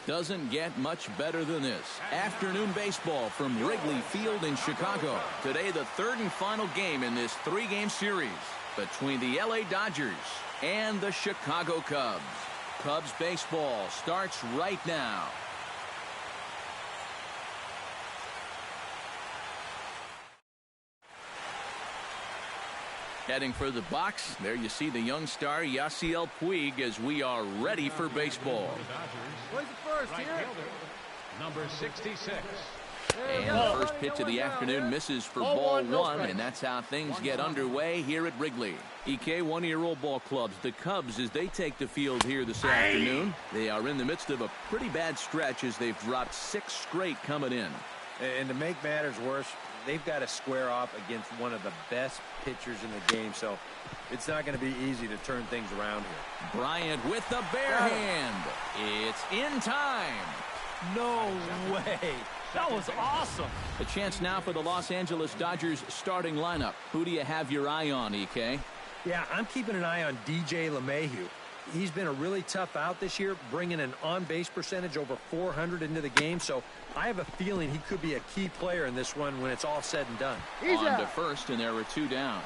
Doesn't get much better than this. Afternoon baseball from Wrigley Field in Chicago. Today, the third and final game in this three-game series between the LA Dodgers and the Chicago Cubs. Cubs baseball starts right now. Heading for the box, there you see the young star Yasiel Puig as we are ready for baseball. Where's the first here? Number 66. And the first pitch of the afternoon misses for ball one, and that's how things get underway here at Wrigley. EK, one-year-old ball clubs, the Cubs, as they take the field here this afternoon. They are in the midst of a pretty bad stretch as they've dropped 6 straight coming in. And to make matters worse, they've got to square off against one of the best pitchers in the game, so it's not going to be easy to turn things around here. Bryant with the bare hand. It's in time. No way. That was awesome. A chance now for the Los Angeles Dodgers starting lineup. Who do you have your eye on, EK? Yeah, I'm keeping an eye on DJ LeMahieu. He's been a really tough out this year, bringing an on-base percentage over 400 into the game, so I have a feeling he could be a key player in this one when it's all said and done. On to first, and there are 2 down.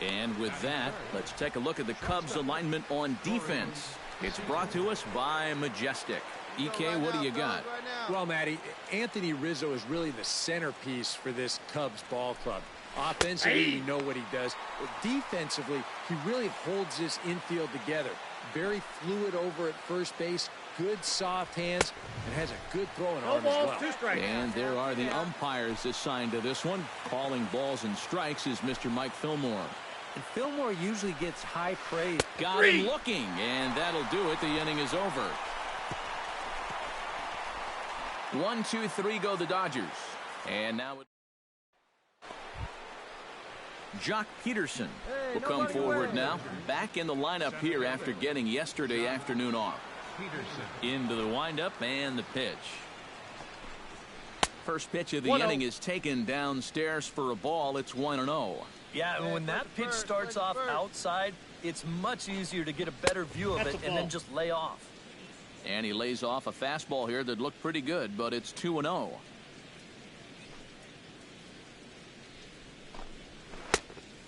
And with that, let's take a look at the Cubs alignment on defense. It's brought to us by Majestic. EK, what do you got? Well, Matty, Anthony Rizzo is really the centerpiece for this Cubs ball club. Offensively, we know what he does. But defensively, he really holds this infield together. Very fluid over at first base, good soft hands, and has a good throwing arm as well. And there are the umpires assigned to this one. Calling balls and strikes is Mr. Mike Fillmore. And Fillmore usually gets high praise. Got him looking, and that'll do it. The inning is over. 1, 2, 3 go the Dodgers. And now Jock Peterson will come forward now. Back in the lineup here after getting yesterday afternoon off. Into the windup and the pitch. First pitch of the inning is taken downstairs for a ball. It's 1-0. Yeah, and when that pitch starts off outside, it's much easier to get a better view of it and then just lay off. And he lays off a fastball here that looked pretty good, but it's 2-0.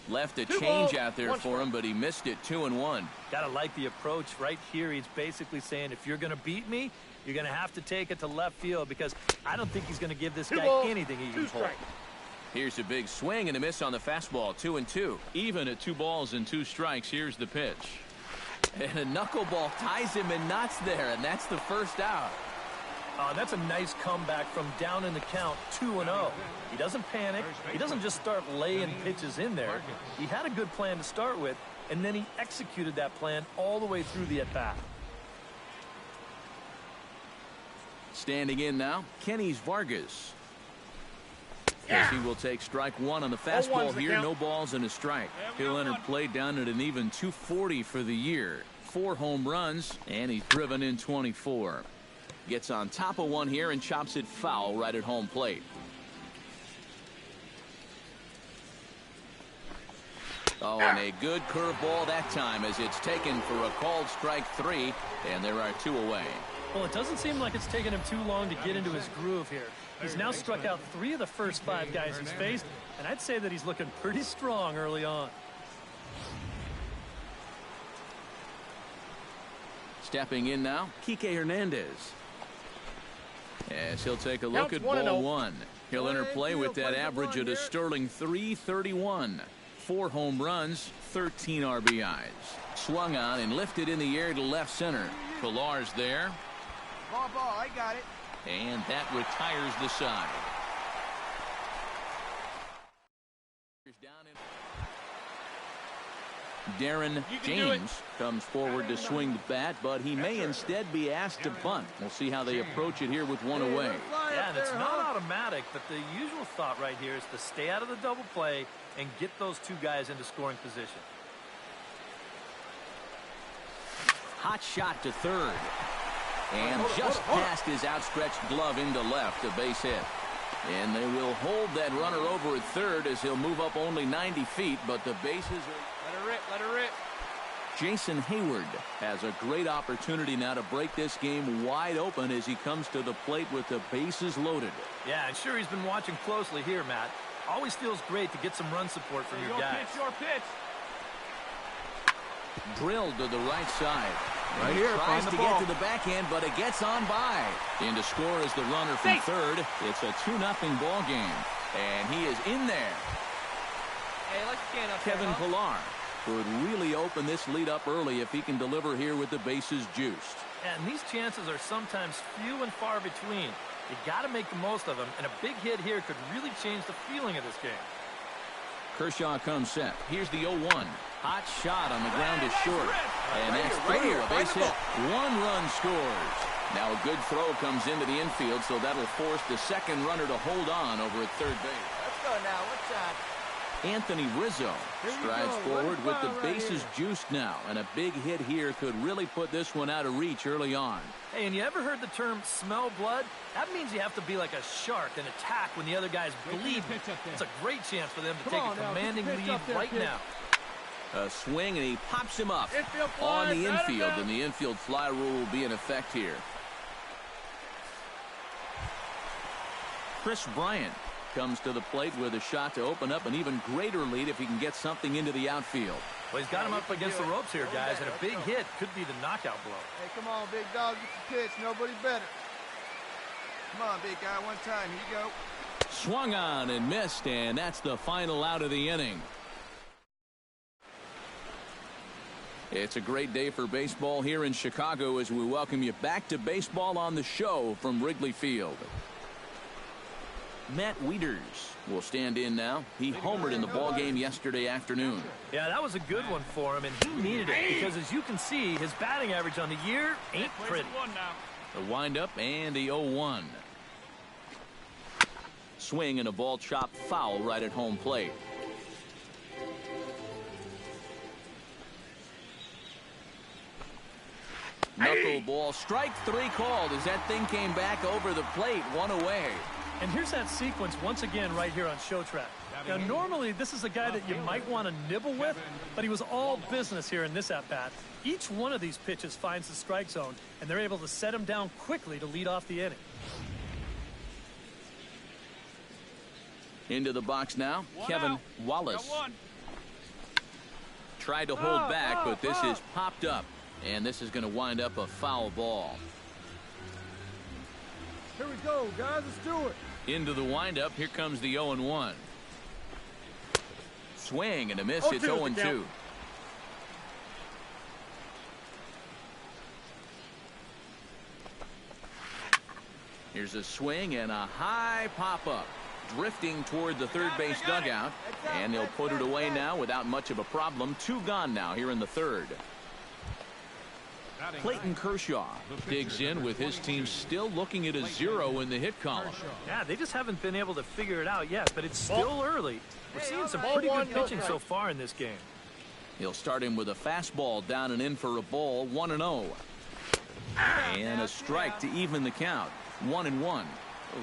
Left a change out there for him, but he missed it. 2-1. Gotta like the approach right here. He's basically saying, if you're gonna beat me, you're gonna have to take it to left field, because I don't think he's gonna give this guy anything he can hold. Here's a big swing and a miss on the fastball. 2-2. Even at 2 balls and 2 strikes. Here's the pitch. And a knuckleball ties him in knots there, and that's the first out. That's a nice comeback from down in the count, 2-0. He doesn't panic. He doesn't just start laying pitches in there. He had a good plan to start with, and then he executed that plan all the way through the at-bat. Standing in now, Kenny's Vargas. As he will take strike 1 on the fastball here. No balls and a strike. He'll enter play down at an even 240 for the year. 4 home runs, and he's driven in 24. Gets on top of one here and chops it foul right at home plate. Oh, and a good curveball that time as it's taken for a called strike 3, and there are 2 away. Well, it doesn't seem like it's taken him too long to get into his groove here. He's now struck out 3 of the first 5 guys he's faced, and I'd say that he's looking pretty strong early on. Stepping in now, Kike Hernandez. As he'll take a look at ball 1. He'll enter play with that average at a sterling .331. 4 home runs, 13 RBIs. Swung on and lifted in the air to left center. Pilar's there. Ball, I got it. And that retires the side. Darren James comes forward to swing the bat, but he may instead be asked to bunt. We'll see how they approach it here with 1 away. Yeah, and it's not automatic, but the usual thought right here is to stay out of the double play and get those 2 guys into scoring position. Hot shot to third. And just past his outstretched glove into left, a base hit. And they will hold that runner over at third as he'll move up only 90 feet, but the bases are... Let her rip. Jason Hayward has a great opportunity now to break this game wide open as he comes to the plate with the bases loaded. Yeah, I'm sure he's been watching closely here, Matt. Always feels great to get some run support from your guys. Your pitch. Drilled to the right side. Right He here, tries find the to ball. get to the backhand, but it gets on by. In to score is the runner from third. It's a 2-0 ball game. And he is in there. Hey, let's stand up Kevin there, huh? Pillar could really open this lead up early if he can deliver here with the bases juiced. And these chances are sometimes few and far between. You got to make the most of them, and a big hit here could really change the feeling of this game. Kershaw comes set. Here's the 0-1. Hot shot on the ground is short. And that's through. A base hit. 1 run scores. Now a good throw comes into the infield, so that'll force the second runner to hold on over at third base. Let's go now. What's that? Anthony Rizzo strides forward with the bases juiced now, and a big hit here could really put this one out of reach early on. Hey, and you ever heard the term smell blood? That means you have to be like a shark and attack when the other guy's bleeding. It's a great chance for them to take a commanding lead right now. A swing, and he pops him up on the infield, and the infield fly rule will be in effect here. Chris Bryant comes to the plate with a shot to open up an even greater lead if he can get something into the outfield. Well, he's got him up against the ropes here, guys, and a big hit could be the knockout blow. Hey, come on, big dog. Get the pitch. Nobody better. Come on, big guy. One time. Here you go. Swung on and missed, and that's the final out of the inning. It's a great day for baseball here in Chicago as we welcome you back to Baseball on the Show from Wrigley Field. Matt Wieters will stand in now. He homered in the ballgame yesterday afternoon. Yeah, that was a good one for him, and he needed it because, as you can see, his batting average on the year ain't pretty. The windup and the 0-1. Swing and a ball chopped foul right at home plate. Knuckleball, strike 3 called as that thing came back over the plate, 1 away. And here's that sequence once again right here on Show Track. Now, normally this is a guy that you might want to nibble with, but he was all business here in this at-bat. Each one of these pitches finds the strike zone, and they're able to set him down quickly to lead off the inning. Into the box now, Kevin Wallace. Tried to hold back, but this is popped up, and this is going to wind up a foul ball. Here we go, guys. Let's do it. Into the windup, here comes the 0-1. Swing and a miss. It's 0-2. Here's a swing and a high pop-up. Drifting toward the third base dugout. And they'll put it away now without much of a problem. 2 gone now here in the third. Clayton Kershaw digs in with his team still looking at a 0 in the hit column. Yeah, they just haven't been able to figure it out yet, but it's still early. We're seeing some pretty good pitching so far in this game. He'll start him with a fastball down and in for a ball, 1-0. And a strike to even the count, 1-1.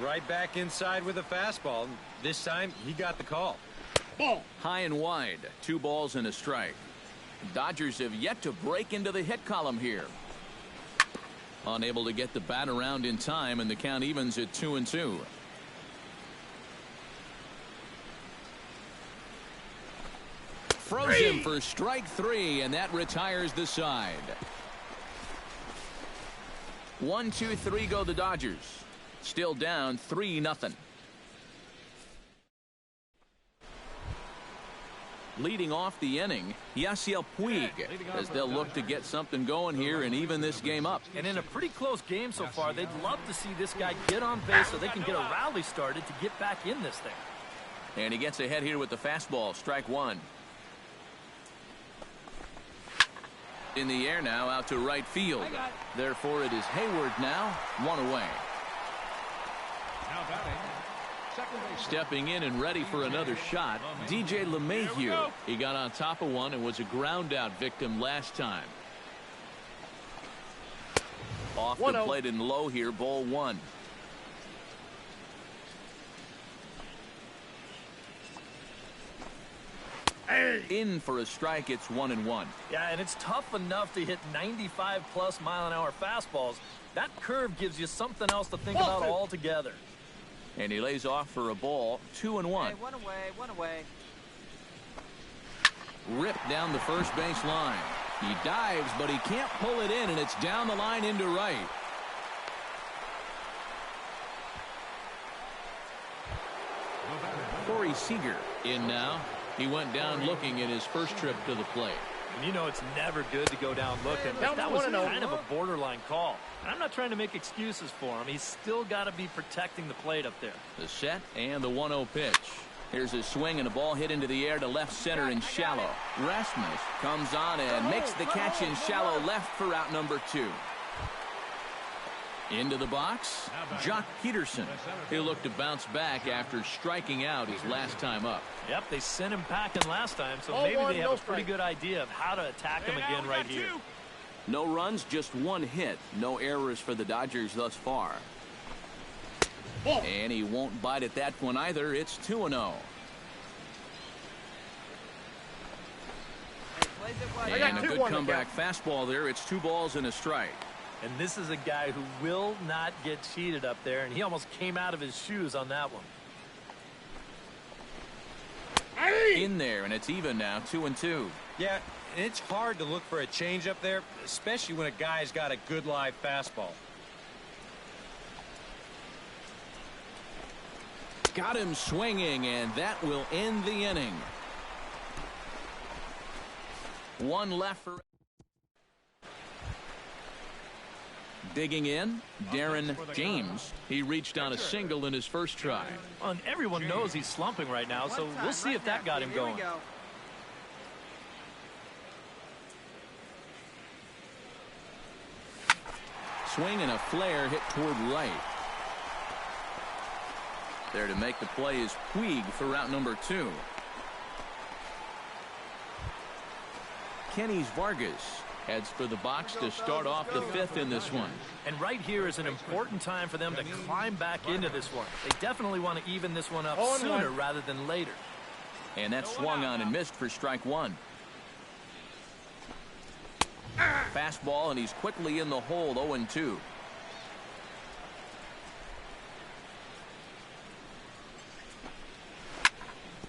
Right back inside with a fastball. This time, he got the call. High and wide, 2 balls and a strike. Dodgers have yet to break into the hit column here. Unable to get the bat around in time, and the count evens at 2-2. Froze him for strike 3, and that retires the side. 1-2-3 go the Dodgers. Still down 3-0. Leading off the inning, Yasiel Puig, as they'll look to get something going here and even this game up. And in a pretty close game so far, they'd love to see this guy get on base so they can get a rally started to get back in this thing. And he gets ahead here with the fastball, strike 1. In the air now, out to right field. Therefore, it is Hayward now, 1 away. Now batting. Stepping in and ready for another shot, DJ LeMahieu. He got on top of one and was a ground out victim last time. Off the plate and low here, ball 1. In for a strike. It's 1-1. Yeah, and it's tough enough to hit 95+ mile-an-hour fastballs. That curve gives you something else to think about altogether. And he lays off for a ball. 2-1. Hey, one away. Ripped down the first base line. He dives, but he can't pull it in, and it's down the line into right. Corey Seager in now. He went down looking at his first trip to the plate. And you know it's never good to go down looking, but that was kind of a borderline call. And I'm not trying to make excuses for him. He's still got to be protecting the plate up there. The set and the 1-0 pitch. Here's a swing and a ball hit into the air to left center in shallow. Rasmus comes on and makes the catch in shallow left for out number 2. Into the box, Jock Peterson. He'll look to bounce back after striking out his last time up. Yep, they sent him packing last time, so maybe they have a pretty good idea of how to attack him again right here. No runs, just 1 hit. No errors for the Dodgers thus far. And he won't bite at that one either. It's 2-0. And a good comeback fastball there. It's 2 balls and a strike. And this is a guy who will not get cheated up there, and he almost came out of his shoes on that one. In there, and it's even now, 2-2. Yeah, and it's hard to look for a change up there, especially when a guy's got a good live fastball. Got him swinging, and that will end the inning. 1 left for... Digging in, Darren James. He reached on a single in his first try. Well, and everyone knows he's slumping right now, so we'll see if that got him going. Swing and a flare hit toward right. There to make the play is Puig for route number 2. Kenny's Vargas heads for the box to start off the 5th in this one. And right here is an important time for them to climb back into this one. They definitely want to even this one up sooner rather than later. And that swung on and missed for strike 1. Fastball, and he's quickly in the hole. 0-2.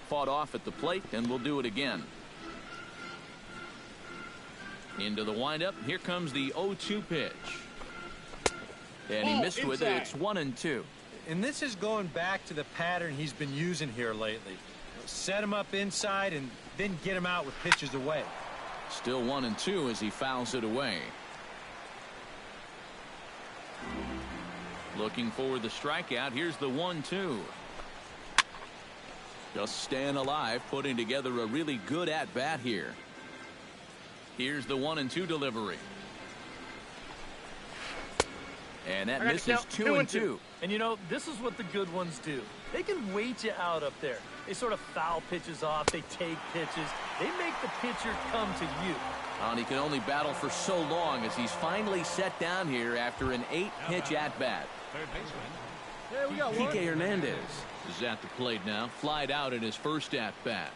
Fought off at the plate, and we'll do it again. Into the windup. Here comes the 0-2 pitch. And he missed with it. It's 1-2. And this is going back to the pattern he's been using here lately. Set him up inside and then get him out with pitches away. Still 1-2 as he fouls it away. Looking for the strikeout. Here's the 1-2. Just staying alive, putting together a really good at-bat here. Here's the 1-2 delivery. And that misses 2-2. And you know, this is what the good ones do. They can wait you out up there. They sort of foul pitches off. They take pitches. They make the pitcher come to you. And he can only battle for so long as he's finally set down here after an 8-pitch at-bat. Third baseman. Hey, we got one. Kike Hernandez is at the plate now. Flied out in his first at-bat.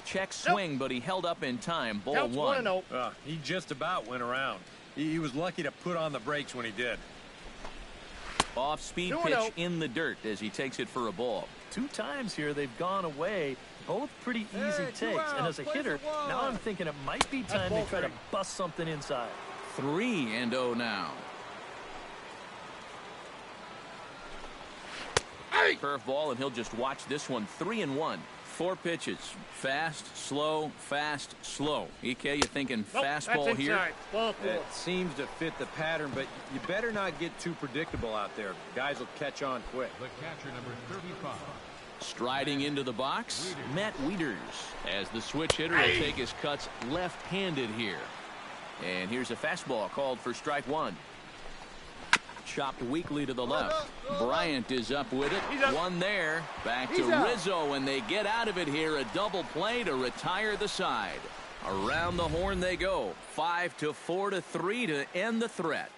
Check swing, but he held up in time. Ball 1. He just about went around. He was lucky to put on the brakes when he did. Off-speed pitch in the dirt as he takes it for a ball. 2 times here they've gone away. Both pretty easy takes. And as a hitter, now I'm thinking it might be time to try to bust something inside. 3-0 now. Curveball, and he'll just watch this one. 3-1. 4 pitches. Fast, slow, fast, slow. EK, you thinking fastball here? It seems to fit the pattern, but you better not get too predictable out there. Guys will catch on quick. The catcher, number 35. Striding into the box, Matt Wieters, as the switch hitter will take his cuts left-handed here. And here's a fastball called for strike 1. Chopped weakly to the left. Bryant is up with it. One there. Back to Rizzo, and they get out of it here. A double play to retire the side. Around the horn they go. 5-4-3 to end the threat.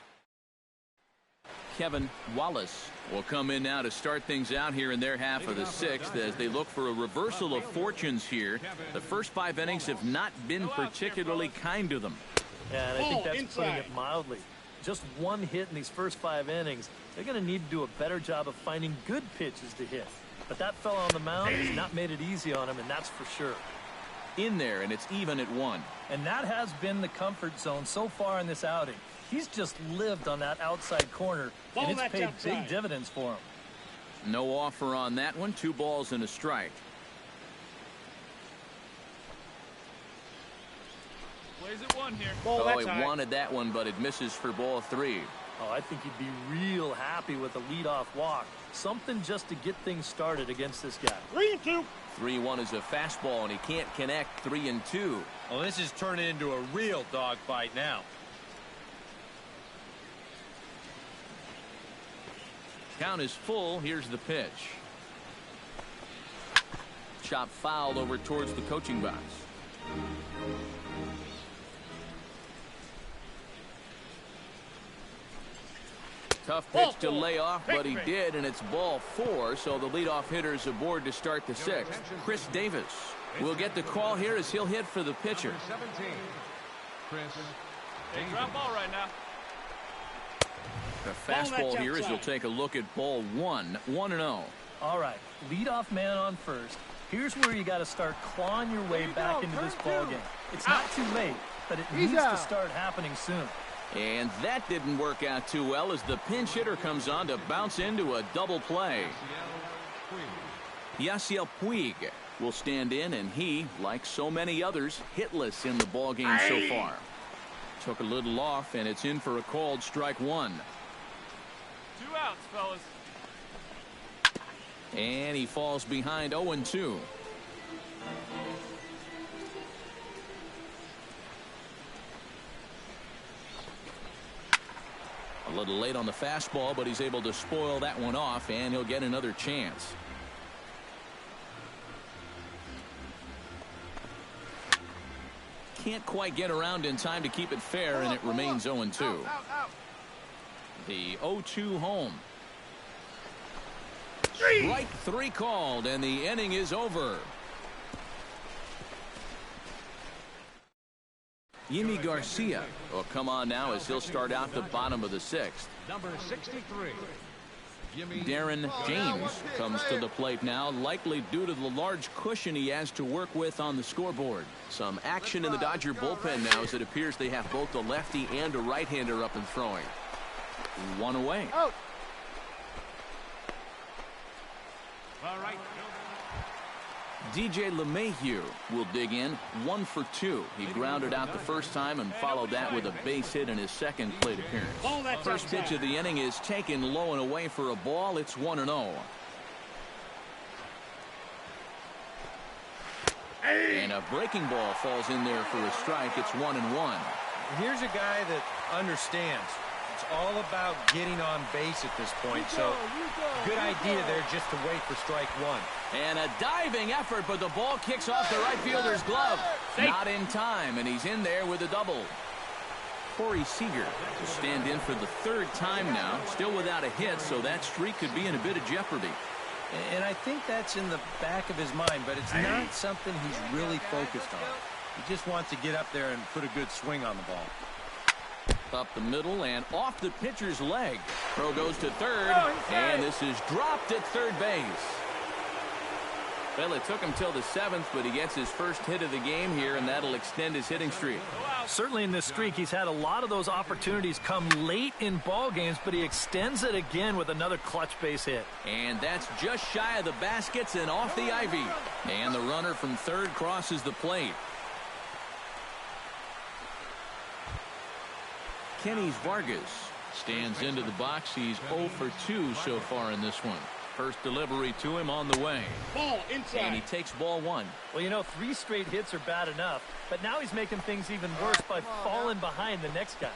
Kevin Wallace will come in now to start things out here in their half of the sixth as they look for a reversal of fortunes here. The first 5 innings have not been particularly kind to them. Yeah, and I think that's putting it mildly. Just one hit in these first 5 innings. They're going to need to do a better job of finding good pitches to hit. But that fella on the mound has not made it easy on him, and that's for sure. In there, and it's even at 1. And that has been the comfort zone so far in this outing. He's just lived on that outside corner, and it's paid big dividends for him. No offer on that one. 2 balls and a strike. Plays it 1 here. Oh, he wanted that one, but it misses for ball 3. Oh, I think he'd be real happy with a leadoff walk. Something just to get things started against this guy. 3-2. 3-1 is a fastball, and he can't connect. 3-2. Well, this is turning into a real dogfight now. Count is full. Here's the pitch. Chop fouled over towards the coaching box. Tough pitch to lay off, but he did, and it's ball 4, so the leadoff hitter's aboard to start the 6th. Chris Davis will get the call here as he'll hit for the pitcher. 17. Chris. Big drop ball right now. The fastball here as he'll take a look at ball 1. 1-0. All right, leadoff man on first. Here's where you got to start clawing your way back into this ball game. It's not too late, but it needs to start happening soon. And that didn't work out too well as the pinch hitter comes on to bounce into a double play. Yasiel Puig will stand in, and he, like so many others, hitless in the ball game so far. Took a little off, and it's in for a called strike 1. 2 outs, fellas. And he falls behind 0-2. A little late on the fastball, but he's able to spoil that one off, and he'll get another chance. Can't quite get around in time to keep it fair, and it remains 0-2. The 0-2 home. Strike 3 called, and the inning is over. Yimi Garcia will come on now as he'll start out the bottom of the 6th. Number 63. Darren James comes to the plate now, likely due to the large cushion he has to work with on the scoreboard. Some action in the Dodger bullpen now as it appears they have both a lefty and a right-hander up and throwing. 1 away. All right. DJ LeMahieu will dig in. 1 for 2. He grounded out the first time and followed that with a base hit in his second plate appearance. First pitch of the inning is taken low and away for a ball. It's 1-0. And a breaking ball falls in there for a strike. It's 1-1. Here's a guy that understands. It's all about getting on base at this point, so good idea there just to wait for strike 1. And a diving effort, but the ball kicks off the right fielder's glove. Not in time, and he's in there with a double. Corey Seager will stand in for the 3rd time now, still without a hit, so that streak could be in a bit of jeopardy. And I think that's in the back of his mind, but it's not something he's really focused on. He just wants to get up there and put a good swing on the ball. Up the middle and off the pitcher's leg. Throw goes to 3rd, and this is dropped at 3rd base. Well, it took him till the 7th, but he gets his first hit of the game here, and that'll extend his hitting streak. Certainly in this streak, he's had a lot of those opportunities come late in ball games, but he extends it again with another clutch base hit. And that's just shy of the baskets and off the ivy. And the runner from 3rd crosses the plate. Kenny Vargas stands into the box. He's 0 for 2 so far in this one. First delivery to him on the way. Ball inside. And he takes ball 1. Well, you know, 3 straight hits are bad enough, but now he's making things even worse by falling behind the next guy.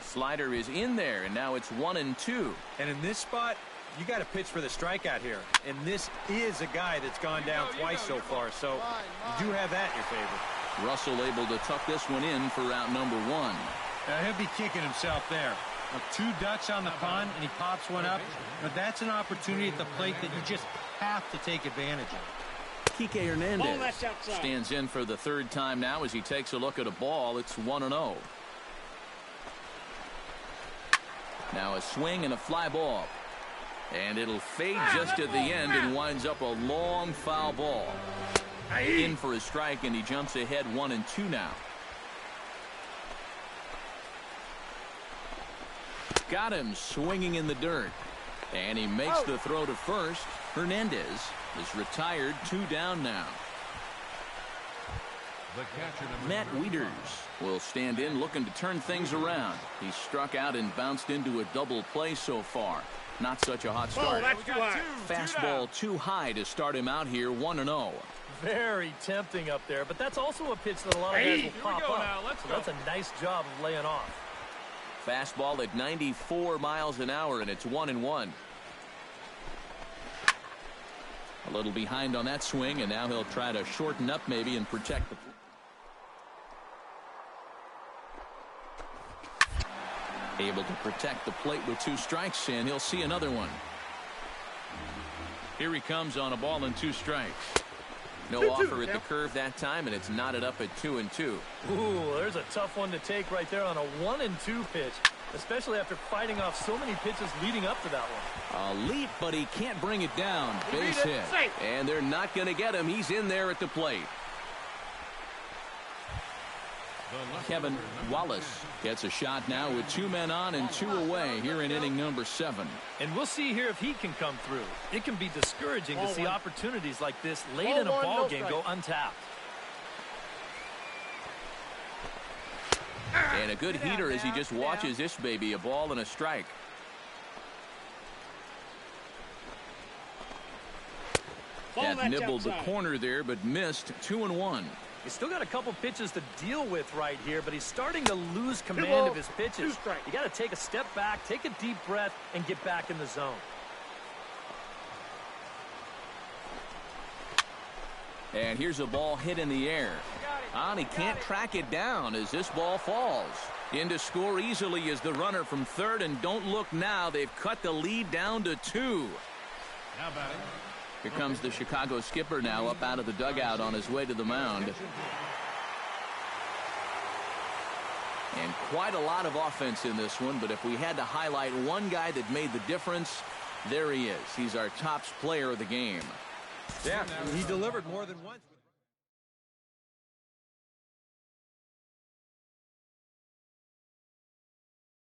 Slider is in there, and now it's 1-2. And in this spot, you got to pitch for the strikeout here. And this is a guy that's gone down twice so far, so you do have that in your favor. Russell able to tuck this one in for out number 1. He'll be kicking himself there. 2 ducks on the pond, and he pops one up. But that's an opportunity at the plate that you just have to take advantage of. Kike Hernandez stands in for the 3rd time now as he takes a look at a ball. It's 1-0. Now a swing and a fly ball. And it'll fade just at the end and winds up a long foul ball. In for a strike, and he jumps ahead 1-2 now. Got him swinging in the dirt. And he makes the throw to first. Hernandez is retired, 2 down now. Matt Wieters will stand in looking to turn things around. He struck out and bounced into a double play so far. Not such a hot start. Fastball too high to start him out here, 1-0. Very tempting up there, but that's also a pitch that a lot of guys will pop up. So that's a nice job of laying off. Fastball at 94 miles an hour, and it's 1-1. A little behind on that swing, and now he'll try to shorten up maybe and protect the. Able to protect the plate with 2 strikes, and he'll see another one. Here he comes on a ball and 2 strikes. No offer at the curve that time, and it's knotted up at 2-2. Ooh, there's a tough one to take right there on a 1-2 pitch, especially after fighting off so many pitches leading up to that one. A leap, but he can't bring it down. Base hit. And they're not going to get him. He's in there at the plate. Kevin Wallace gets a shot now with 2 men on and 2 away here in inning number 7. And we'll see here if he can come through. It can be discouraging to see opportunities like this late in a ball game go untapped. And a good heater as he just watches this baby, a ball and a strike. That nibbled the corner there, but missed. 2-1. He's still got a couple pitches to deal with right here, but he's starting to lose command of his pitches. You got to take a step back, take a deep breath, and get back in the zone. And here's a ball hit in the air. And he can't track it down as this ball falls. In to score easily is the runner from 3rd, and don't look now. They've cut the lead down to 2. Now batting. Here comes the Chicago skipper now up out of the dugout on his way to the mound. And quite a lot of offense in this one, but if we had to highlight one guy that made the difference, there he is. He's our top player of the game. Yeah, he delivered more than once.